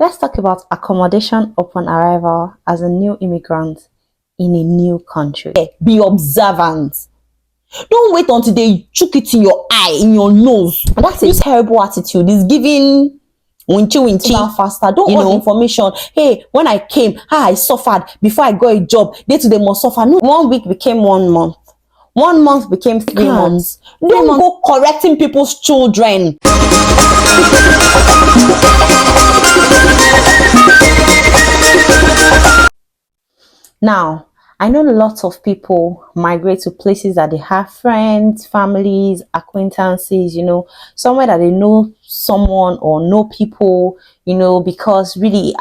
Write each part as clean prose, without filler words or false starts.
Let's talk about accommodation upon arrival as a new immigrant in a new country. Be observant. Don't wait until they chook it in your eye, in your nose. That's a terrible attitude. It's giving winchy faster. Don't want information. Hey, when I came, how I suffered before I got a job. They too, they must suffer. No, 1 week became 1 month. 1 month became 3 months. Don't go correcting people's children. Now, I know lots of people migrate to places that they have friends, families, acquaintances, somewhere that they know someone or know people, because really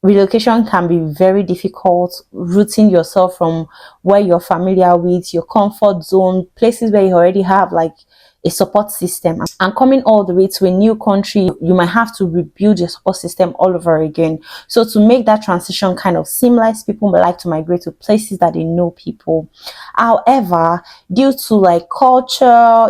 relocation can be very difficult. Rooting yourself from where you're familiar with, your comfort zone, places where you already have like a support system, and coming all the way to a new country, you might have to rebuild your support system all over again. So to make that transition kind of seamless, people may like to migrate to places that they know people. However, due to like culture,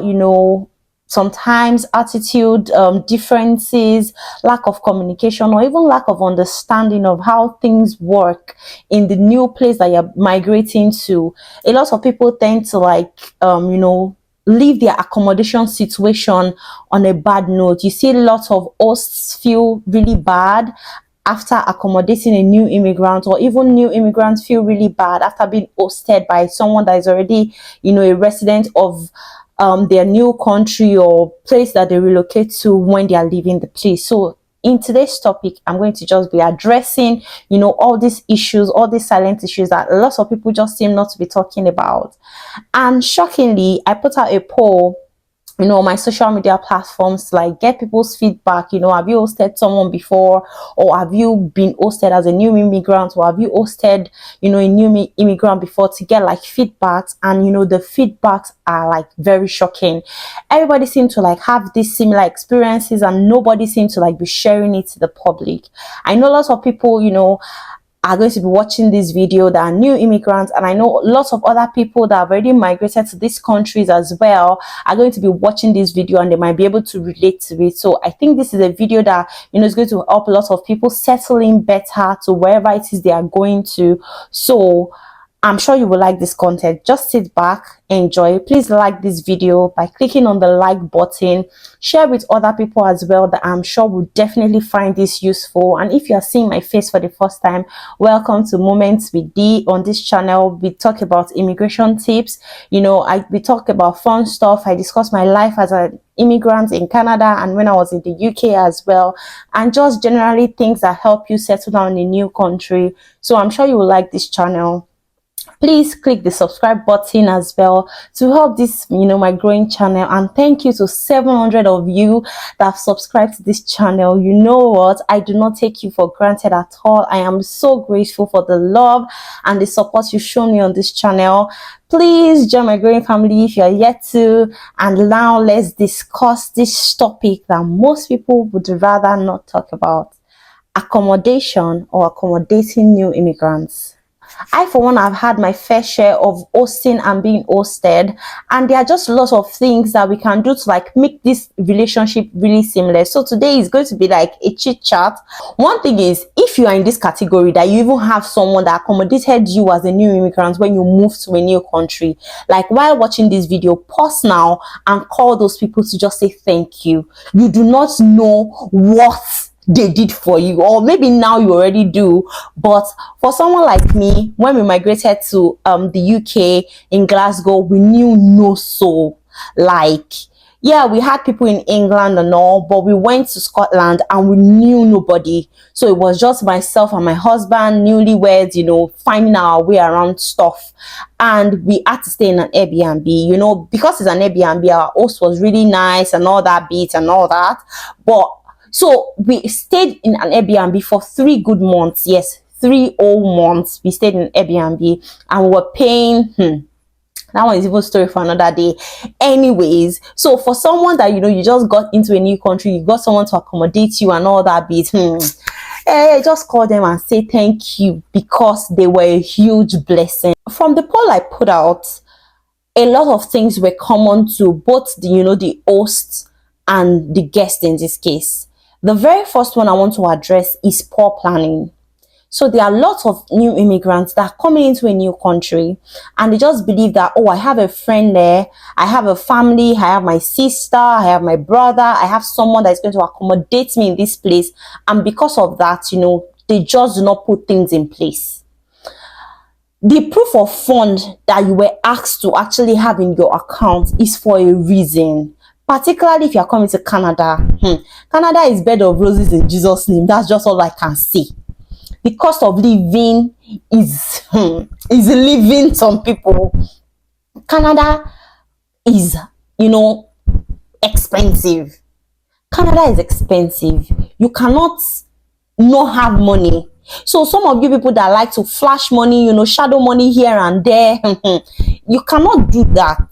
sometimes attitude differences, lack of communication, or even lack of understanding of how things work in the new place that you're migrating to, a lot of people tend to leave their accommodation situation on a bad note. You see lots of hosts feel really bad after accommodating a new immigrant, or even new immigrants feel really bad after being hosted by someone that is already, a resident of their new country or place that they relocate to when they are leaving the place. So in today's topic, I'm going to just be addressing, all these issues, all these silent issues that lots of people just seem not to be talking about. And shockingly, I put out a poll, on my social media platforms to like get people's feedback. Have you hosted someone before, or have you been hosted as a new immigrant, or have you hosted, a new immigrant before, to get like feedbacks. And the feedbacks are like very shocking. Everybody seems to like have these similar experiences, and nobody seems to like be sharing it to the public. I know lots of people, are going to be watching this video that are new immigrants, and I know lots of other people that have already migrated to these countries as well are going to be watching this video, and they might be able to relate to it. So I think this is a video that is going to help a lot of people settle in better to wherever it is they are going to. So I'm sure you will like this content. Just sit back, enjoy. Please like this video by clicking on the like button. Share with other people as well that I'm sure will definitely find this useful. And if you are seeing my face for the first time, welcome to Moments with D. On this channel, we talk about immigration tips. We talk about fun stuff. I discuss my life as an immigrant in Canada and when I was in the UK as well, and just generally things that help you settle down in a new country. So I'm sure you will like this channel. Please click the subscribe button as well to help this, my growing channel. And thank you to 700 of you that have subscribed to this channel. You know what? I do not take you for granted at all. I am so grateful for the love and the support you show me on this channel. Please join my growing family if you are yet to. And now let's discuss this topic that most people would rather not talk about: accommodation or accommodating new immigrants. I, for one, have had my fair share of hosting and being hosted, and there are just lots of things that we can do to like make this relationship really seamless. So today is going to be like a chit chat. One thing is, if you are in this category that you even have someone that accommodated you as a new immigrant when you moved to a new country, like while watching this video, pause now and call those people to just say thank you. You do not know what they did for you, or maybe now you already do, but for someone like me, when we migrated to the UK in Glasgow, we knew no soul. Like, yeah, we had people in England and all, but we went to Scotland and we knew nobody. So it was just myself and my husband, newlyweds, finding our way around stuff. And we had to stay in an Airbnb, because it's an Airbnb, our host was really nice and all that bit and all that. But so we stayed in an Airbnb for 3 good months. Yes, 3 whole months we stayed in Airbnb, and we were paying, that one is even a story for another day. Anyways, so for someone that, you just got into a new country, you got someone to accommodate you and all that bit, just call them and say thank you, because they were a huge blessing. From the poll I put out, a lot of things were common to both the, the hosts and the guest in this case. The very first one I want to address is poor planning. So there are lots of new immigrants that are coming into a new country and they just believe that, oh, I have a friend there, I have a family, I have my sister, I have my brother, I have someone that is going to accommodate me in this place. And because of that, they just do not put things in place. The proof of fund that you were asked to actually have in your account is for a reason. Particularly if you're coming to Canada. Canada is bed of roses in Jesus' name. That's just all I can say. The cost of living is living some people. Canada is, expensive. Canada is expensive. You cannot not have money. So some of you people that like to flash money, shadow money here and there, you cannot do that.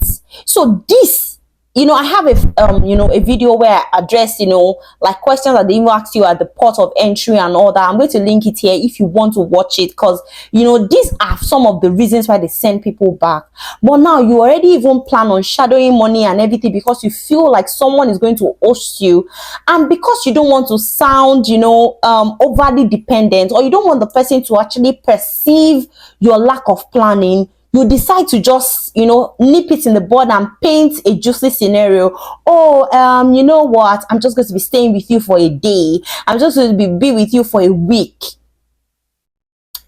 So this, I have a video where I address, like questions that they even ask you at the port of entry and all that. I'm going to link it here if you want to watch it, because, these are some of the reasons why they send people back. But now you already even plan on shadowing money and everything because you feel like someone is going to host you. And because you don't want to sound, overly dependent, or you don't want the person to actually perceive your lack of planning, you decide to just, nip it in the bud and paint a juicy scenario. Oh, you know what? I'm just going to be staying with you for a day. I'm just going to be with you for a week.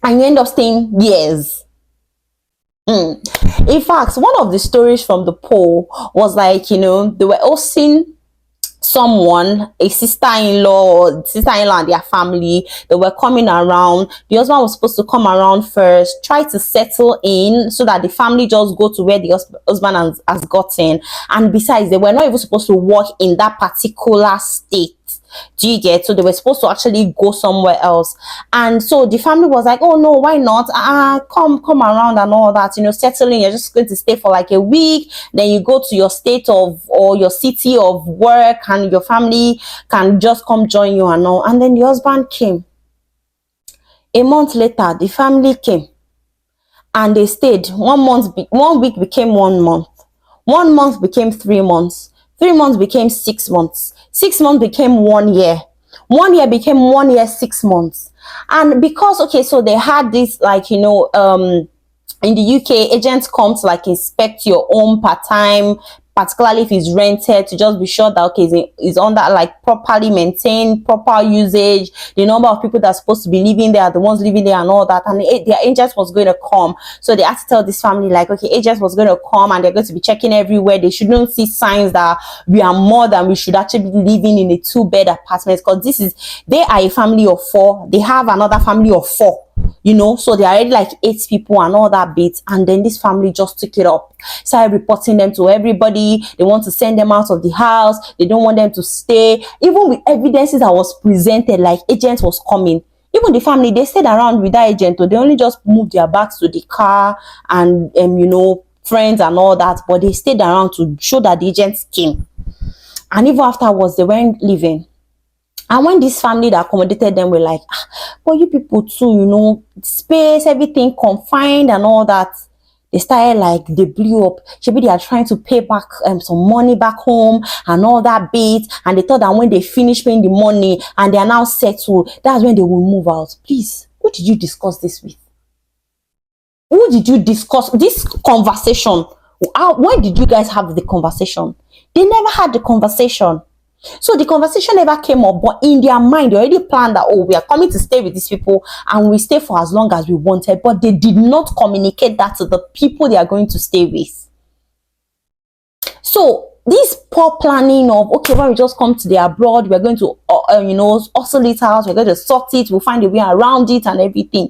And you end up staying years. In fact, one of the stories from the poll was like, they were hosting someone, a sister-in-law and their family. They were coming around. The husband was supposed to come around first, try to settle in so that the family just go to where the husband has gotten. And besides, they were not even supposed to work in that particular state. Do you get? So they were supposed to actually go somewhere else. And so the family was like, oh no, why not? Come around and all that, settling. You're just going to stay for like a week. Then you go to your state or your city of work, and your family can just come join you and all. And then the husband came. A month later, the family came and they stayed. 1 week became 1 month. 1 month became 3 months. 3 months became 6 months. 6 months became 1 year. 1 year became 1 year, 6 months. And because, so they had this, like, in the UK, agents come to like inspect your home part-time, particularly if it's rented, to just be sure that it's under like properly maintained, proper usage. The number of people that are supposed to be living there are the ones living there and all that. And their agent was going to come, so they had to tell this family like, agent was going to come and they're going to be checking everywhere. They shouldn't see signs that we are more than we should actually be living in a 2-bed apartment, because they are a family of 4. They have another family of 4. So they are already like 8 people and all that bit. And then this family just took it up, started reporting them to everybody. They want to send them out of the house. They don't want them to stay. Even with evidences that was presented, like agent was coming. Even the family, they stayed around with that agent, or they only just moved their bags to the car and, friends and all that. But they stayed around to show that the agents came. And even afterwards, they weren't leaving. And when this family that accommodated them were like, but you people too, space, everything confined and all that, they started like, they blew up. Maybe they are trying to pay back some money back home and all that bit. And they thought that when they finish paying the money and they are now settled, that's when they will move out. Please, who did you discuss this with? Who did you discuss this conversation? When did you guys have the conversation? They never had the conversation. So the conversation never came up, but in their mind, they already planned that, we are coming to stay with these people and we stay for as long as we wanted. But they did not communicate that to the people they are going to stay with. So this poor planning of, when we just come to the abroad, we're going to, hustle it out, we're going to sort it, we'll find a way around it and everything.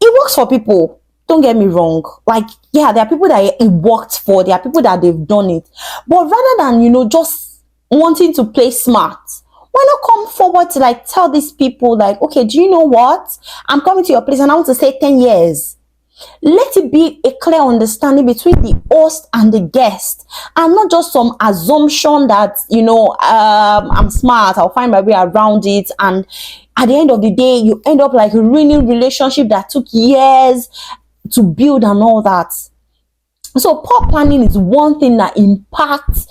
It works for people. Don't get me wrong. Like, yeah, there are people that it worked for. There are people that they've done it. But rather than, just wanting to play smart, why not come forward to like tell these people like, do you know what? I'm coming to your place and I want to stay 10 years. Let it be a clear understanding between the host and the guest, and not just some assumption that, I'm smart, I'll find my way around it. And at the end of the day, you end up like ruining relationship that took years to build and all that. So poor planning is one thing that impacts,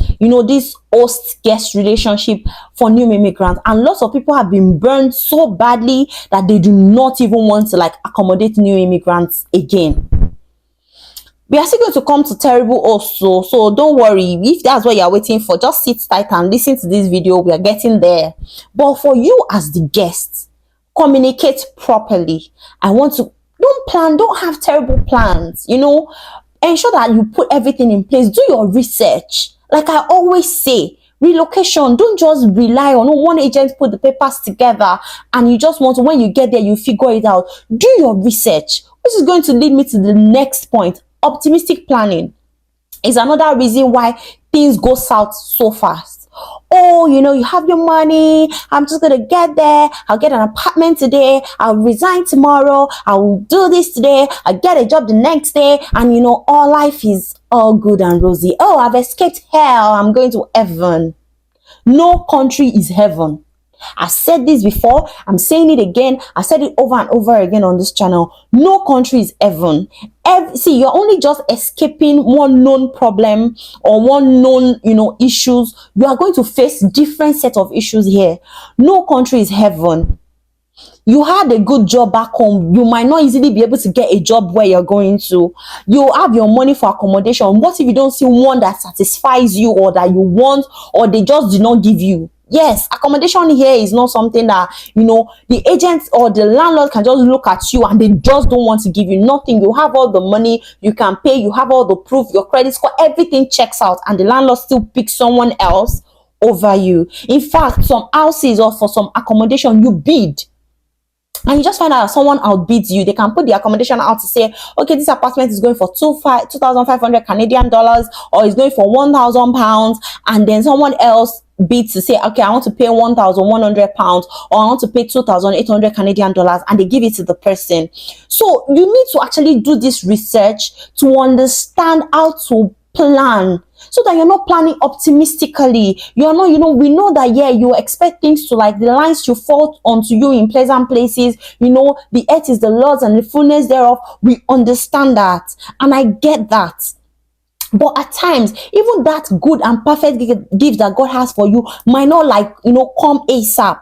this host-guest relationship for new immigrants. And lots of people have been burned so badly that they do not even want to accommodate new immigrants again. We are still going to come to terrible also, so don't worry. If that's what you're waiting for, just sit tight and listen to this video. We are getting there. But for you as the guest, communicate properly. Don't have terrible plans, ensure that you put everything in place. Do your research. Like I always say, relocation, don't just rely on one agent put the papers together and you just want to, when you get there, you figure it out. Do your research. This is going to lead me to the next point. Optimistic planning is another reason why things go south so fast. Oh, you have your money. I'm just going to get there. I'll get an apartment today. I'll resign tomorrow. I will do this today. I'll get a job the next day. And, all life is all good and rosy. Oh, I've escaped hell. I'm going to heaven. No country is heaven. I've said this before. I'm saying it again. I said it over and over again on this channel. No country is heaven. See, you're only just escaping one known problem or one known, issues. You are going to face different set of issues here. No country is heaven. You had a good job back home. You might not easily be able to get a job where you're going to. You have your money for accommodation. What if you don't see one that satisfies you or that you want, or they just did not give you? Yes, accommodation here is not something that, the agents or the landlord can just look at you and they just don't want to give you nothing. You have all the money, you can pay, you have all the proof, your credit score, everything checks out, and the landlord still picks someone else over you. In fact, some houses or for some accommodation, you bid. And you just find out that someone outbids you. They can put the accommodation out to say, okay, this apartment is going for 2,500 Canadian dollars, or it's going for 1,000 pounds. And then someone else bids to say, okay, I want to pay 1,100 pounds, or I want to pay 2,800 Canadian dollars, and they give it to the person. So you need to actually do this research to understand how to plan, so that you're not planning optimistically. You're not, we know that, yeah, you expect things to the lines to fall onto you in pleasant places. The earth is the Lord's and the fullness thereof. We understand that, and I get that. But at times, even that good and perfect gift that God has for you might not come ASAP.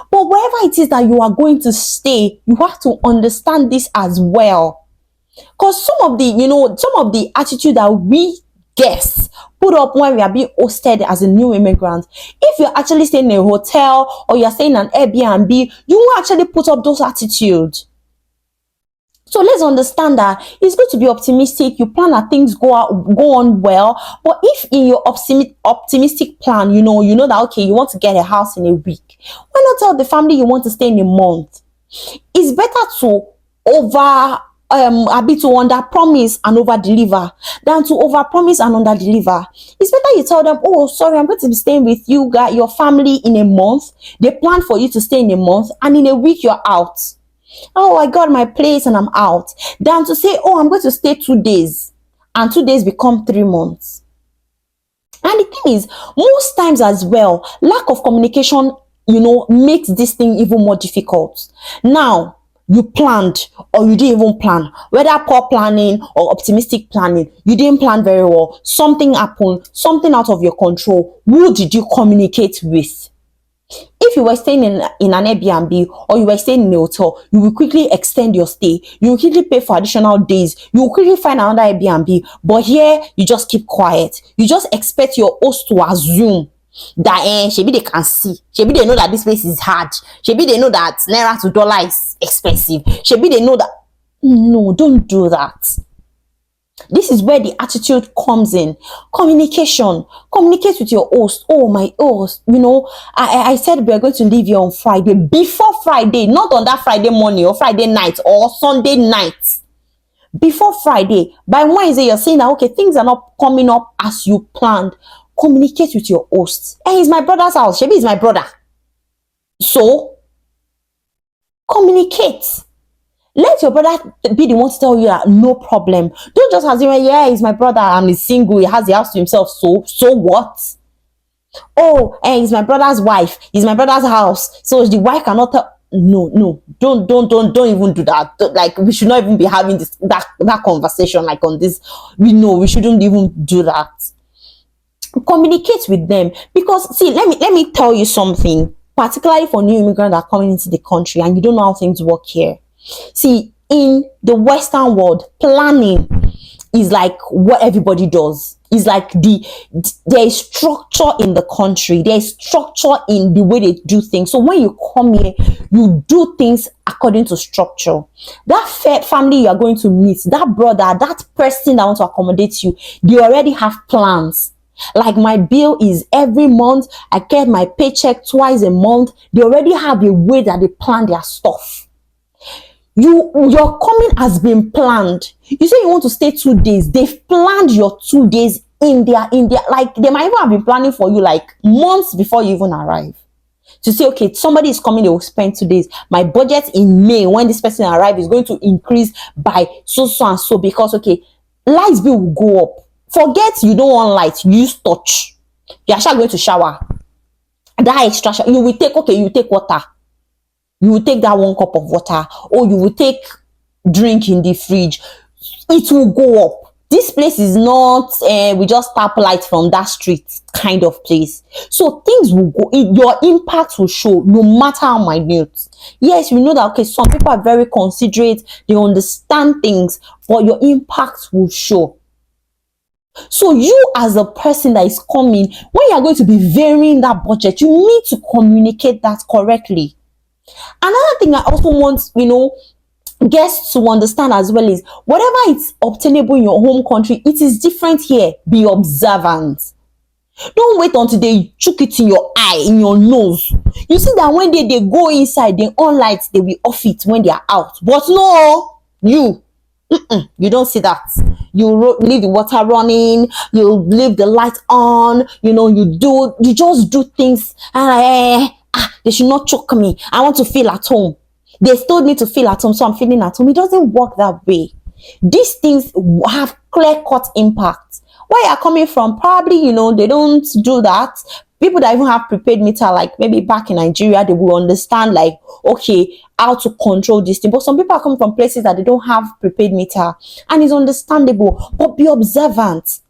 But wherever it is that you are going to stay, you have to understand this as well. Because some of the attitude that we guests put up when we are being hosted as a new immigrant, if you're actually staying in a hotel or you're staying in an Airbnb, you won't actually put up those attitudes. So let's understand that it's good to be optimistic. You plan that things go on well. But if in your optimistic plan, you know that, okay, you want to get a house in a week, why not tell the family you want to stay in a month? It's better to under promise and over deliver than to over promise and under deliver. It's better you tell them, oh, sorry, I'm going to be staying with you guys, your family, in a month. They plan for you to stay in a month, and in a week you're out. Oh, I got my place and I'm out. Than to say, oh, I'm going to stay 2 days, and 2 days become 3 months. And the thing is, most times as well, lack of communication, makes this thing even more difficult. Now, you planned or you didn't even plan, whether poor planning or optimistic planning, you didn't plan very well. Something happened, something out of your control. Who did you communicate with? If you were staying in an Airbnb or you were staying in a hotel, you will quickly extend your stay. You will quickly pay for additional days. You will quickly find another Airbnb. But here, you just keep quiet. You just expect your host to assume that shebi they can see, shebi they know that this place is hard, shebi they know that naira to dollar is expensive, shebi they know that. No, don't do that. This is where the attitude comes in. Communication. Communicate with your host. Oh, my host, I said we are going to leave here on Friday. Before Friday, not on that Friday morning or Friday night or Sunday night. Before Friday. By Wednesday, you're saying that, okay, things are not coming up as you planned. Communicate with your host. Hey, it's my brother's house. Shebi is my brother. So, communicate. Let your brother be the one to tell you that no problem. Don't just assume, yeah, he's my brother and he's single, he has the house to himself. So what? Oh, and he's my brother's wife. He's my brother's house. So the wife cannot tell. no, don't even do that. Like, we should not even be having that conversation, like, on this. We shouldn't even do that. Communicate with them, because see, let me tell you something, particularly for new immigrants that are coming into the country and you don't know how things work here. See, in the Western world, planning is like what everybody does. It's like there is structure in the country. There is structure in the way they do things. So when you come here, you do things according to structure. That family you are going to meet, that brother, that person that wants to accommodate you, they already have plans. Like, my bill is every month. I get my paycheck twice a month. They already have a way that they plan their stuff. Your coming has been planned. You say you want to stay 2 days. They've planned your 2 days in their like, they might even have been planning for you like months before you even arrive. To say, okay, somebody is coming, they will spend 2 days. My budget in May, when this person arrives, is going to increase by so and so, because, okay, light bill will go up. Forget you don't want light, you use touch. You are actually going to shower. That extra shower, you will take water. You will take that 1 cup of water, or you will take drink in the fridge. It will go up. This place is not we just tap light from that street kind of place. So things will go, your impact will show, no matter how minute. Yes, we know that, okay, some people are very considerate, they understand things, but your impact will show. So you, as a person that is coming, when you are going to be varying that budget, you need to communicate that correctly. Another thing I also want, guests to understand as well, is whatever is obtainable in your home country, it is different here. Be observant. Don't wait until they chook it in your eye, in your nose. You see that when they go inside, they on lights, they will off it when they are out. But no, you don't see that. You leave the water running, you leave the light on, you just do things, and they should not choke me. I want to feel at home. They told me to feel at home, so I'm feeling at home. It doesn't work that way. These things have clear-cut impact. Where you're coming from, probably, they don't do that. People that even have prepaid meter, like maybe back in Nigeria, they will understand, like, okay, how to control this thing. But some people are coming from places that they don't have prepaid meter, and it's understandable. But be observant.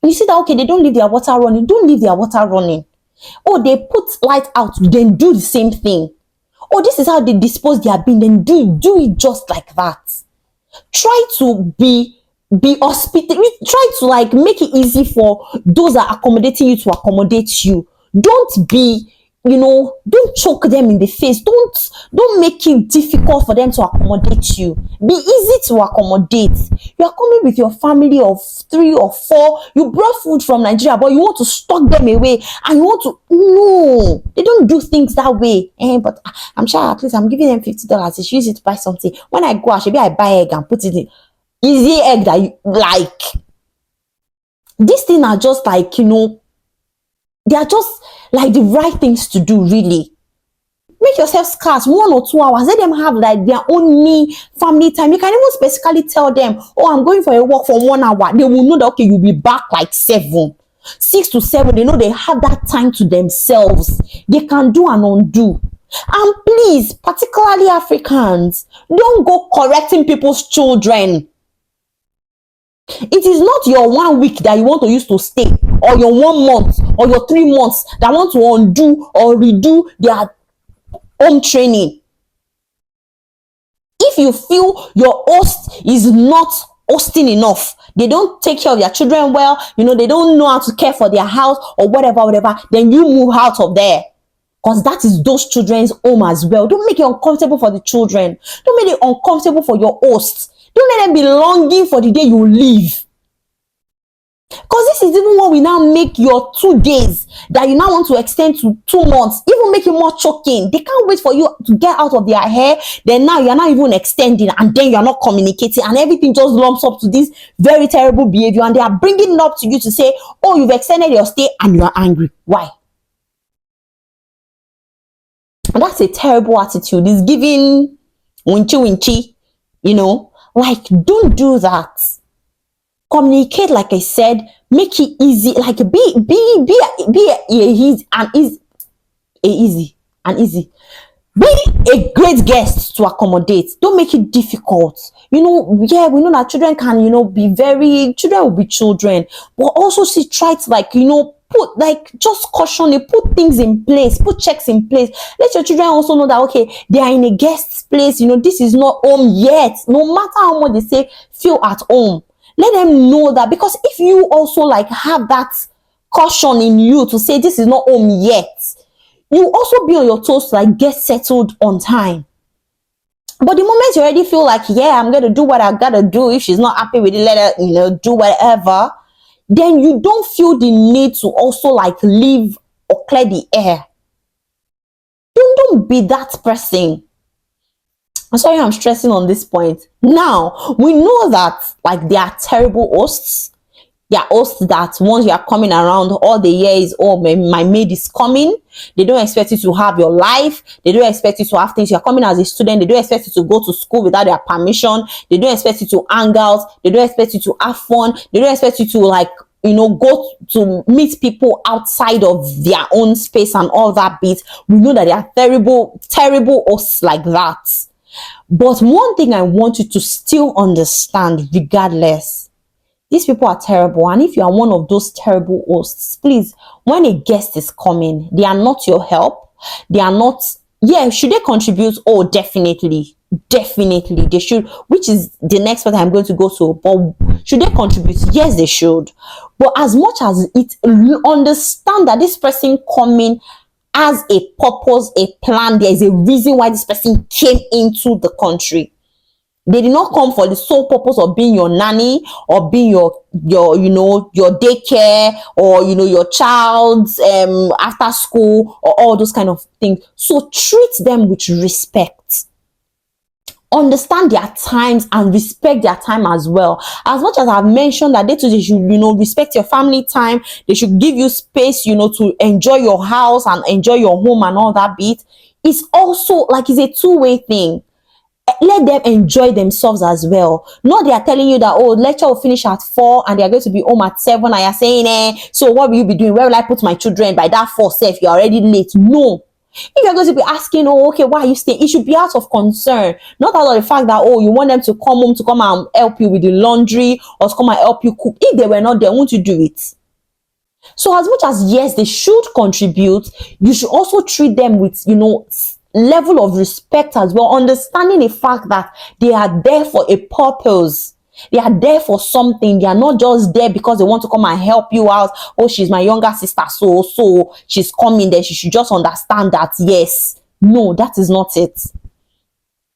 You see that, okay, they don't leave their water running. Don't leave their water running. Oh, they put light out, then do the same thing. Oh, this is how they dispose their bin, then do it just like that. Try to be hospitable. Try to, like, make it easy for those that are accommodating you to accommodate you. Don't be, don't choke them in the face. Don't make it difficult for them to accommodate you. Be easy to accommodate. You are coming with your family of 3 or 4. You brought food from Nigeria, but you want to stock them away, and you want to, no, they don't do things that way. But I'm sure at least I'm giving them $50. They should use it to buy something. When I go out, maybe I buy egg and put it in. Easy egg that you like. These things are just like, they are just like the right things to do, really. Make yourself scarce 1 or 2 hours. Let them have, like, their own me family time. You can even specifically tell them, oh, I'm going for a walk for 1 hour. They will know that, okay, you'll be back like 6 to 7. They know they have that time to themselves. They can do and undo. And please, particularly Africans, don't go correcting people's children. It is not your 1 week that you want to use to stay, or your 1 month, or your 3 months that want to undo or redo their home training. If you feel your host is not hosting enough, they don't take care of their children well, they don't know how to care for their house or whatever, then you move out of there. Because that is those children's home as well. Don't make it uncomfortable for the children. Don't make it uncomfortable for your hosts. Don't let them be longing for the day you leave. Because this is even what we now make your 2 days that you now want to extend to 2 months, even make it more choking. They can't wait for you to get out of their hair. Then now you're not even extending, and then you're not communicating, and everything just lumps up to this very terrible behavior, and they are bringing it up to you to say, oh, you've extended your stay, and you are angry. Why? And that's a terrible attitude. It's giving winchy, like, don't do that. Communicate, like I said, make it easy. Like, be easy and easy. Be a great guest to accommodate. Don't make it difficult. Yeah, we know that children can, children will be children, but also see, try to, put, just caution it, put things in place, put checks in place. Let your children also know that, okay, they are in a guest place, this is not home yet. No matter how much they say, feel at home. Let them know that, because if you also have that caution in you to say this is not home yet, you also be on your toes to get settled on time. But the moment you already feel yeah, I'm gonna do what I gotta do, if she's not happy with it, let her do whatever, then you don't feel the need to also leave or clear the air. Don't be that person. I'm sorry I'm stressing on this point. Now we know that they are terrible hosts. They are hosts that once you are coming around, all they hear is, oh, my maid is coming. They don't expect you to have your life. They don't expect you to have things. You're coming as a student. They don't expect you to go to school without their permission. They don't expect you to hang out. They don't expect you to have fun. They don't expect you to go to meet people outside of their own space and all that bit. We know that they are terrible, terrible hosts like that. But one thing I want you to still understand, regardless, these people are terrible. And if you are one of those terrible hosts, please, when a guest is coming, they are not your help. They are not, yeah, should they contribute? Oh, definitely. Definitely they should, which is the next part I'm going to go to. But should they contribute? Yes, they should. But as much as it, understand that this person coming has a purpose, a plan. There is a reason why this person came into the country. They did not come for the sole purpose of being your nanny or being your daycare or your child's after school or all those kind of things. So treat them with respect. Understand their times and respect their time as well. As much as I've mentioned that they should respect your family time, they should give you space to enjoy your house and enjoy your home and all that bit. It's also it's a two-way thing. Let them enjoy themselves as well. Not they are telling you that, oh, lecture will finish at 4 and they are going to be home at 7 and you're saying, so what will you be doing? Where will I put my children? By that 4 safe, you're already late. No. If you're going to be asking, oh, okay, why are you staying? It should be out of concern, not out of the fact that, oh, you want them to come home to come and help you with the laundry or to come and help you cook. If they were not there, won't you do it? So as much as, yes, they should contribute, you should also treat them with, level of respect as well, understanding the fact that they are there for a purpose. They are there for something. They are not just there because they want to come and help you out. Oh, she's my younger sister, so she's coming there. She should just understand that, yes. No, that is not it.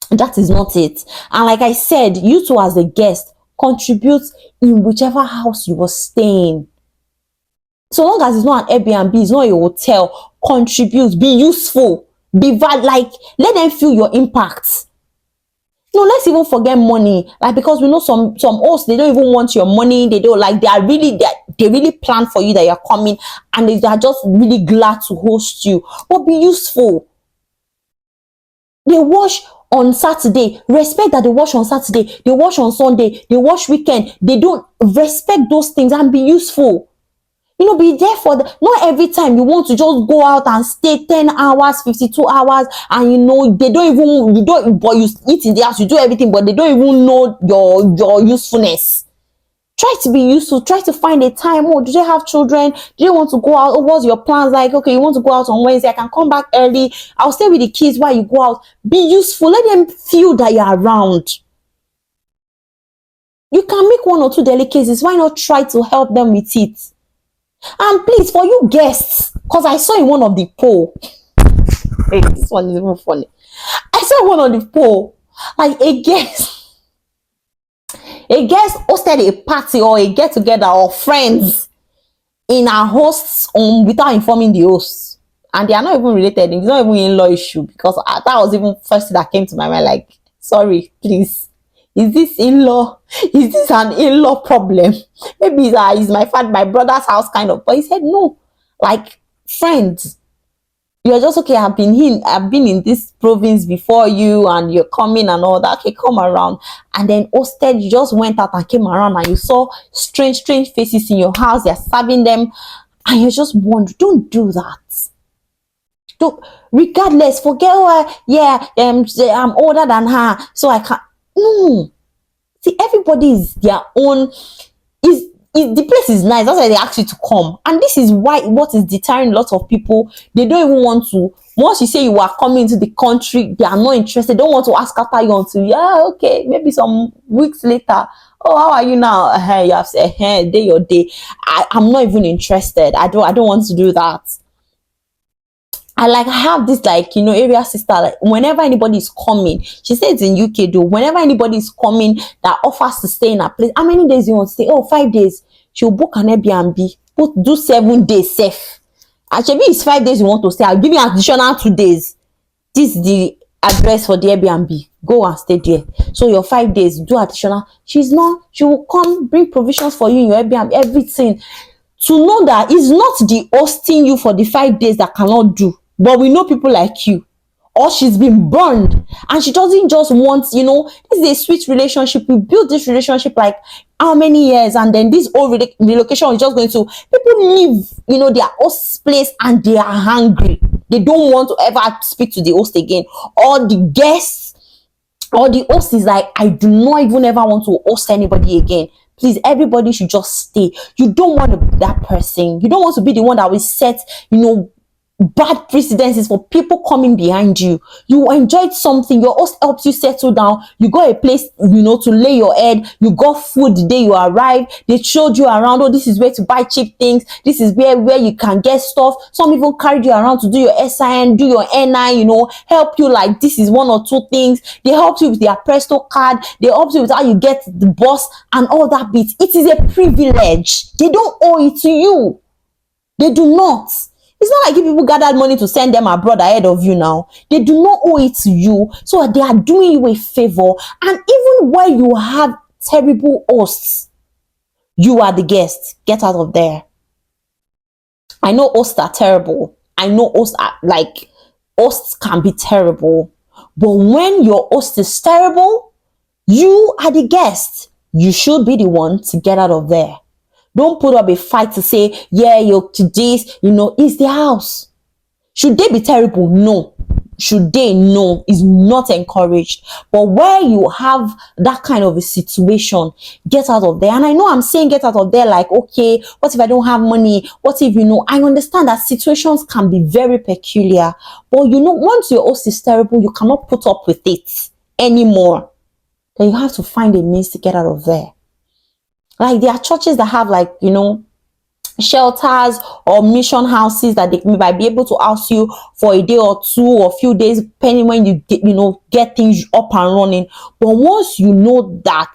That is not it. And like I said, you too as a guest, contribute in whichever house you were staying. So long as it's not an Airbnb, it's not a hotel, contribute, be useful. Be let them feel your impact. No, let's even forget money. Because we know some hosts, they don't even want your money. They don't they really plan for you that you're coming and they are just really glad to host you. But be useful. They wash on Saturday. Respect that they wash on Saturday. They wash on Sunday. They wash weekend. They don't respect those things and be useful. Be there for not every time you want to just go out and stay 10 hours, 52 hours, and they don't even, but you eat in the house, you do everything, but they don't even know your usefulness. Try to be useful. Try to find a time. Oh, do they have children? Do you want to go out? Oh, what's your plans like? Okay, you want to go out on Wednesday? I can come back early. I'll stay with the kids while you go out. Be useful. Let them feel that you're around. You can make 1 or 2 delicacies. Why not try to help them with it? And please, for you guests, because I saw in one of the poll, hey, this one is even funny. I saw one of the poll, a guest hosted a party or a get together or friends in our host's home without informing the hosts, and they are not even related. It's not even in-law issue, because that was even first thing that came to my mind. Sorry, please. Is this in-law? Is this an in-law problem? Maybe it's my brother's house kind of. But he said no. Friends. You're just okay. I've been in this province before you, and you're coming and all that. Okay, come around. And then hosted, you just went out and came around, and you saw strange faces in your house. They're serving them, and you're just wondering. Don't do that. Don't, regardless, forget yeah, I'm older than her, so I can't. No. See, everybody is their own. Is the place is nice. That's why they ask you to come. And this is why what is deterring lots of people. They don't even want to. Once you say you are coming into the country, they are not interested. They don't want to ask after you until, yeah, okay, maybe some weeks later. Oh, how are you now? You have said, hey, day your day. I'm not even interested. I don't want to do that. I have this area sister, like whenever anybody is coming, she says in UK though, whenever anybody is coming that offers to stay in a place, how many days you want to stay? Oh, 5 days. She'll book an Airbnb, do 7 days safe. And maybe it's 5 days you want to stay, I'll give you an additional 2 days. This is the address for the Airbnb. Go and stay there. So your 5 days, do additional. She will come bring provisions for you in your Airbnb, everything. To know that it's not the hosting you for the 5 days that cannot do. But we know people like you, or she's been burned and she doesn't just want, this is a sweet relationship. We built this relationship like how many years, and then this whole relocation is just going to, people leave, their host place and they are hungry. They don't want to ever speak to the host again, or the guests, or the host is like, I do not even ever want to host anybody again. Please, everybody should just stay. You don't want to be that person. You don't want to be the one that will set, bad precedences for people coming behind you. You enjoyed something, your host helps you settle down, you got a place to lay your head, you got food the day you arrived, they showed you around, oh, this is where to buy cheap things, this is where you can get stuff. Some even carried you around to do your SIN, do your NI, help you, like this is 1 or 2 things. They help you with their Presto card, they help you with how you get the bus and all that bit. It is a privilege. They don't owe it to you. They do not. It's not like if people gathered money to send them abroad ahead of you now. They do not owe it to you. So they are doing you a favor. And even when you have terrible hosts, you are the guest. Get out of there. I know hosts are terrible. I know hosts can be terrible. But when your host is terrible, you are the guest. You should be the one to get out of there. Don't put up a fight to say, yeah, to this, it's their house. Should they be terrible? No. Should they? No. Is not encouraged. But where you have that kind of a situation, get out of there. And I know I'm saying get out of there like, okay, what if I don't have money? What if, I understand that situations can be very peculiar. But, once your host is terrible, you cannot put up with it anymore. Then you have to find a means to get out of there. Like there are churches that have shelters or mission houses that they might be able to house you for a day or 2 or few days, depending when you get things up and running. But once you know that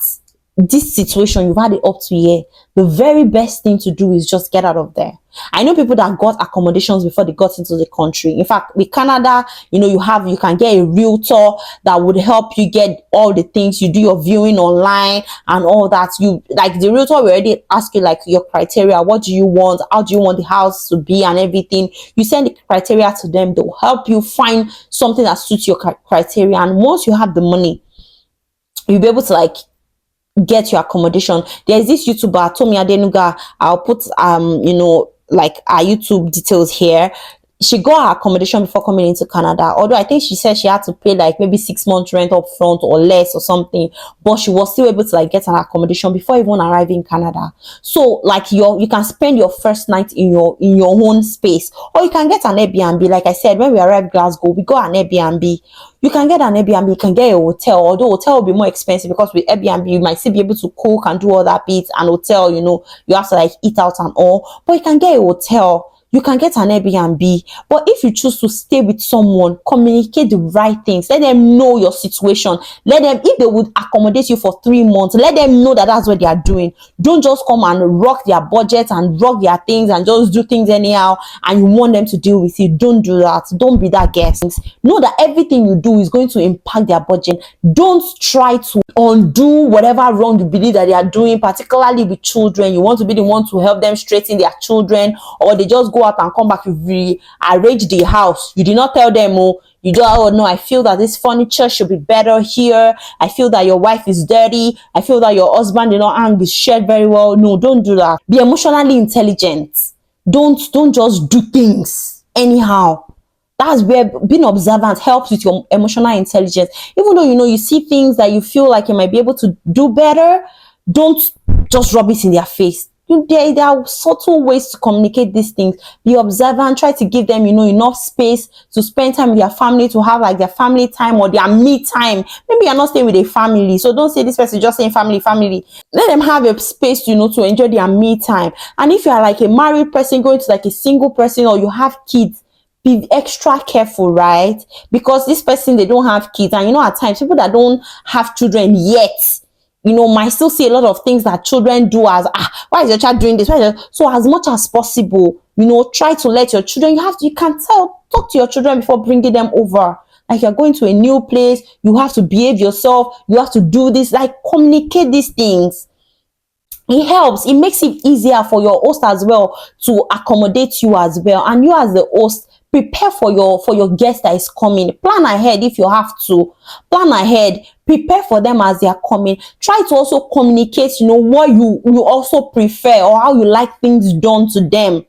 this situation, you've had it up to here, the very best thing to do is just get out of there. I know people that got accommodations before they got into the country. In fact, with Canada, you can get a realtor that would help you get all the things. You do your viewing online and all that. The realtor will already ask you your criteria. What do you want? How do you want the house to be and everything? You send the criteria to them. They'll help you find something that suits your criteria. And once you have the money, you'll be able to get your accommodation. There's this YouTuber, Tomi Adenuga. I'll put our YouTube details here. She got her accommodation before coming into Canada, although I think she said she had to pay maybe 6 months rent up front or less or something, but she was still able to get an accommodation before even arriving in Canada. So you can spend your first night in your own space, or you can get an Airbnb. Like I said, when we arrived Glasgow, we got an Airbnb. You can get an Airbnb, you can get a hotel, although hotel will be more expensive because with Airbnb you might still be able to cook and do all that bits, and hotel, you have to eat out and all, but you can get a hotel. You can get an Airbnb, but if you choose to stay with someone, communicate the right things. Let them know your situation. If they would accommodate you for 3 months, let them know that that's what they are doing. Don't just come and rock their budget and rock their things and just do things anyhow and you want them to deal with it. Don't do that. Don't be that guest. Know that everything you do is going to impact their budget. Don't try to undo whatever wrong you believe that they are doing, particularly with children. You want to be the one to help them straighten their children, or they just go out and come back, you rearrange the house. You did not tell them, you do, oh no, I feel that this furniture should be better here. I feel that your wife is dirty. I feel that your husband did not hang his shirt very well. No, don't do that. Be emotionally intelligent. Don't just do things anyhow. That's where being observant helps with your emotional intelligence. Even though you see things that you feel like you might be able to do better, don't just rub it in their face. There are subtle ways to communicate these things. Be observant, try to give them enough space to spend time with their family, to have like their family time or their me time. Maybe you're not staying with a family, so don't say this person just saying family. Let them have a space to enjoy their me time. And if you are like a married person going to like a single person, or you have kids, be extra careful, right? Because this person, they don't have kids, and at times people that don't have children yet might still see a lot of things that children do as, why is your child doing this? So as much as possible, try to let your children, you can talk to your children before bringing them over. Like, you're going to a new place, you have to behave yourself, you have to do this, like, communicate these things. It helps. It makes it easier for your host as well to accommodate you as well. And you as the host, prepare for your guest that is coming. Plan ahead if you have to. Plan ahead. Prepare for them as they are coming. Try to also communicate, what you also prefer, or how you like things done to them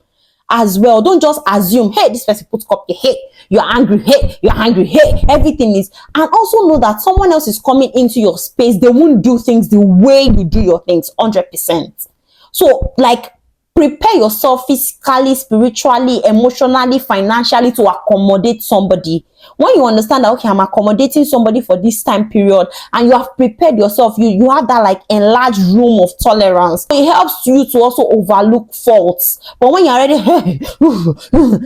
as well. Don't just assume, hey, this person puts copy, hey, you're angry, hey, everything is. And also know that someone else is coming into your space. They won't do things the way you do your things 100%. So, like, prepare yourself physically, spiritually, emotionally, financially to accommodate somebody. When you understand that, okay, I'm accommodating somebody for this time period, and you have prepared yourself, you have that like enlarged room of tolerance. It helps you to also overlook faults. But when you're already,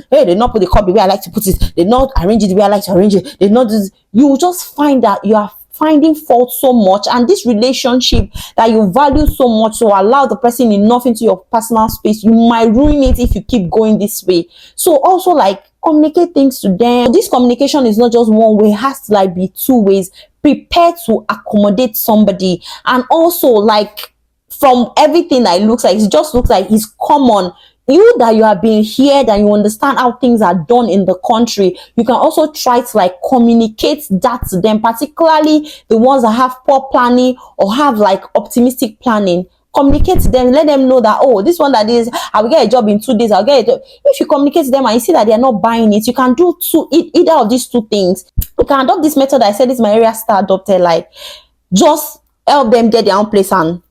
hey, they not put the cup the way I like to put it, they not arrange it the way I like to arrange it, they not do this, you will just find that you are finding fault so much, and this relationship that you value so much to allow the person enough into your personal space, you might ruin it if you keep going this way. So also, like, communicate things to them. This communication is not just one way, it has to like be two ways. Prepare to accommodate somebody. And also, like, from everything that it just looks like it's common. You that you have been here, that you understand how things are done in the country, you can also try to like communicate that to them, particularly the ones that have poor planning or have like optimistic planning. Communicate to them, let them know that, oh, this one that is, I will get a job in 2 days, I'll get a job. If you communicate to them and you see that they're not buying it, you can do either of these two things. You can adopt this method. I said this, my area star adopted, like, just help them get their own place, and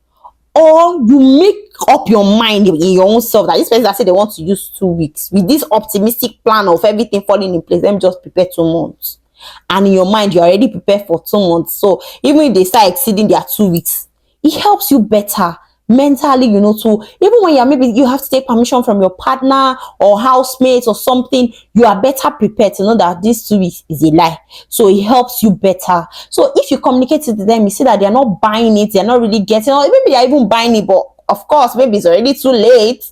or you make up your mind in your own self that this person that said they want to use 2 weeks with this optimistic plan of everything falling in place, let me just prepare 2 months. And in your mind, you're already prepared for 2 months. So even if they start exceeding their 2 weeks, it helps you better mentally, to, even when maybe you have to take permission from your partner or housemates or something, you are better prepared to know that this 2 weeks is a lie. So it helps you better. So if you communicate to them, you see that they're not buying it, they're not really getting, or maybe they're even buying it, but of course, maybe it's already too late.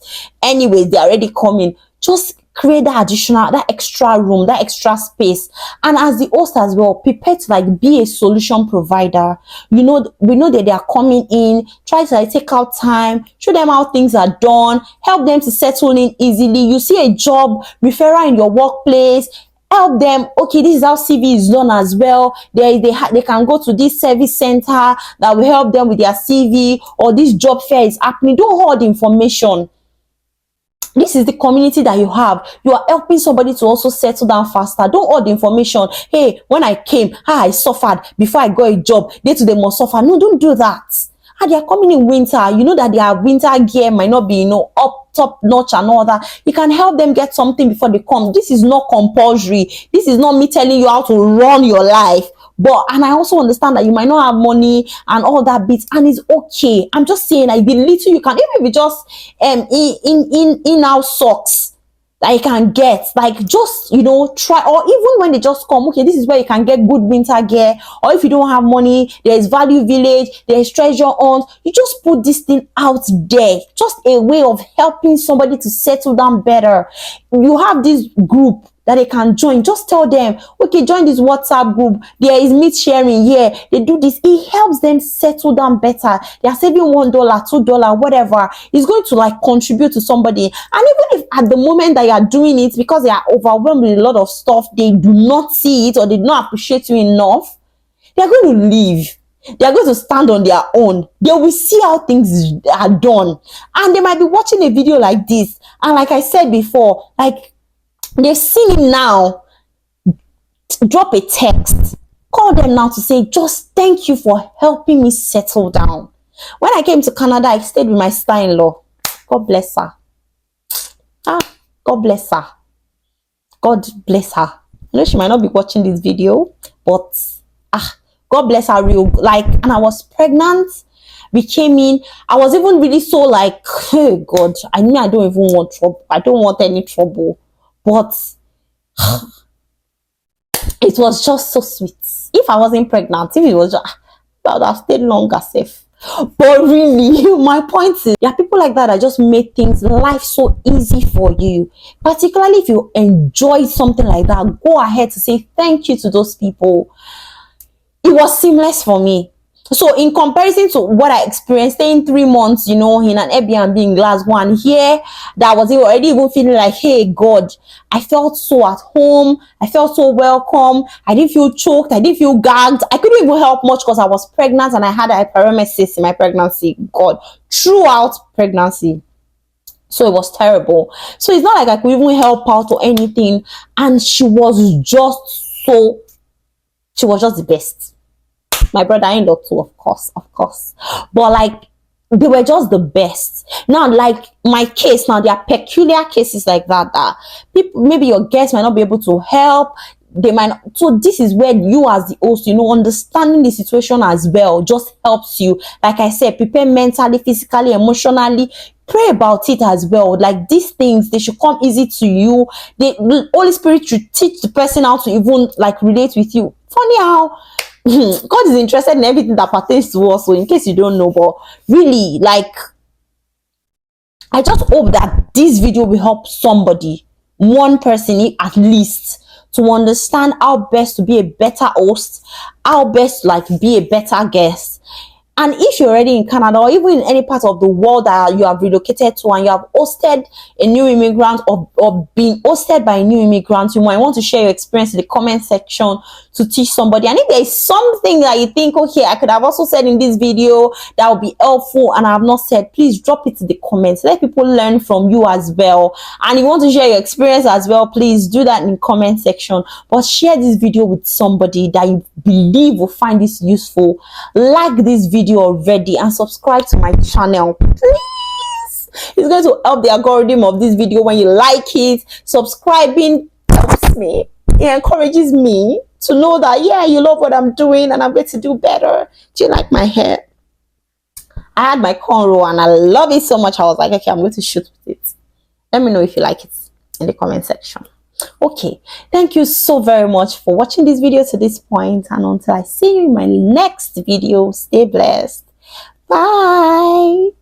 Anyways, they're already coming. Just create that extra room, that extra space. And as the host as well, prepare to like be a solution provider. We know that they are coming in. Try to like take out time, show them how things are done, help them to settle in easily. You see a job referral in your workplace, help them. Okay, this is how CV is done as well. They can go to this service center that will help them with their CV, or this job fair is happening. Don't hold information. This is the community that you have. You are helping somebody to also settle down faster. Don't hold the information. Hey, when I came, I suffered before I got a job. They too, they must suffer. No, don't do that. And they are coming in winter. You know that their winter gear might not be, up top notch and all that. You can help them get something before they come. This is not compulsory. This is not me telling you how to run your life. And I also understand that you might not have money and all that bits, and it's okay. I'm just saying, like, the little you can, even if it just in-house socks that you can get, like, just try. Or even when they just come, okay, this is where you can get good winter gear. Or if you don't have money, there's Value Village, there's Treasure Hunt. You just put this thing out there, just a way of helping somebody to settle down better. You have this group that they can join. Just tell them, okay, join this WhatsApp group. There is meat sharing here. They do this. It helps them settle down better. They are saving $1, $2, whatever. It's going to like contribute to somebody. And even if at the moment that you are doing it, because they are overwhelmed with a lot of stuff, they do not see it or they do not appreciate you enough, they are going to leave. They are going to stand on their own. They will see how things are done. And they might be watching a video like this. And like I said before, like, they've seen it now. drop a text, call them now to say, just thank you for helping me settle down. When I came to Canada, I stayed with my sister-in-law. God bless her. God bless her. God bless her. I know she might not be watching this video, but God bless her real. Like, and I was pregnant. We came in. I was even really so like, hey God, I mean, I don't even want trouble. I don't want any trouble. But it was just so sweet. If I wasn't pregnant, if it was just, I would have stayed longer safe. But really, my point is, there are people like that just make things, life so easy for you. Particularly if you enjoy something like that, go ahead to say thank you to those people. It was seamless for me. So in comparison to what I experienced staying 3 months, you know, in an Airbnb in Glasgow, and here that was already even feeling like, hey God, I felt so at home. I felt so welcome. I didn't feel choked. I didn't feel gagged. I couldn't even help much because I was pregnant and I had hyperemesis in my pregnancy. God, throughout pregnancy. So it was terrible. So it's not like I could even help out or anything. And she was just the best. My brother-in-law too, of course. But like, they were just the best. Now, like my case, now there are peculiar cases like that people, maybe your guests might not be able to help. They might not. So this is where you as the host, you know, understanding the situation as well just helps you. Like I said, prepare mentally, physically, emotionally. Pray about it as well. Like these things, they should come easy to you. The Holy Spirit should teach the person how to even like relate with you. Funny how God is interested in everything that pertains to us. So in case you don't know, but really, like, I just hope that this video will help somebody, one person at least, to understand how best to be a better host, how best to like be a better guest. And if you're already in Canada or even in any part of the world that you have relocated to and you have hosted a new immigrant or been hosted by a new immigrant, you might want to share your experience in the comment section to teach somebody. And if there is something that you think, okay, I could have also said in this video that would be helpful and I have not said, please drop it in the comments. Let people learn from you as well. And if you want to share your experience as well, please do that in the comment section. But share this video with somebody that you believe will find this useful. Like this video already and subscribe to my channel, please. It's going to help the algorithm of this video when you like it. Subscribing helps me. It encourages me to know that, yeah, you love what I'm doing and I'm going to do better. Do you like my hair? I had my cornrow and I love it so much. I was like, okay, I'm going to shoot with it. Let me know if you like it in the comment section. Okay, thank you so very much for watching this video to this point, and until I see you in my next video, stay blessed. Bye.